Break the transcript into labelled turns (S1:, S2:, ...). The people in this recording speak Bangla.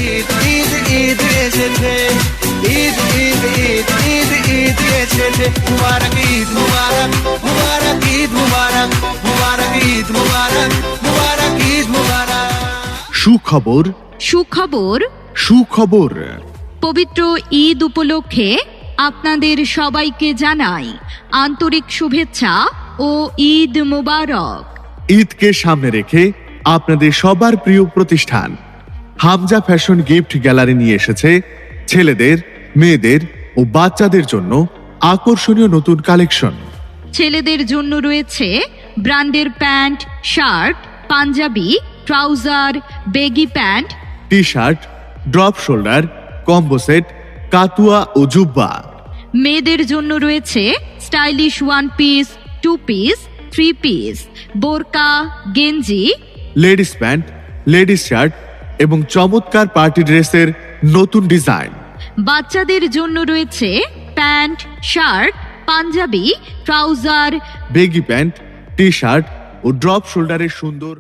S1: ঈদ ঈদ ঈদ এসেছে, ঈদ ঈদ ঈদ ঈদ ঈদ এসেছে, মুবারক ঈদ মুবারক, মুবারক ঈদ মুবারক, মুবারক ঈদ মুবারক, মুবারক ঈদ মুবারক।
S2: সুখবর,
S3: সুখবর।
S2: সুখবর।
S3: পবিত্র ঈদ উপলক্ষে আপনাদের সবাইকে জানাই আন্তরিক শুভেচ্ছা ও ঈদ মোবারক।
S2: ঈদকে সামনে রেখে আপনাদের সবার প্রিয় প্রতিষ্ঠান হামজা ফ্যাশন গিফট গ্যালারি নিয়ে এসেছে ছেলেদের, মেয়েদের ও বাচ্চাদের জন্য আকর্ষণীয় নতুন কালেকশন।
S3: ছেলেদের জন্য রয়েছে ব্র্যান্ডের pant, shirt, panjabi, trouser, baggy pant,
S2: T shirt, drop shoulder, combo set, কাতুয়া ও জুব্বা।
S3: মেয়েদের জন্য রয়েছে stylish one piece, two piece, three piece, বোরকা, গেঞ্জি,
S2: লেডিস প্যান্ট, লেডিস শার্ট এবং চমৎকার পার্টি ড্রেসের নতুন ডিজাইন।
S3: বাচ্চাদের জন্য রয়েছে pant, shirt, panjabi, trouser,
S2: baggy pant, T shirt ও ড্রপ শোল্ডারের সুন্দর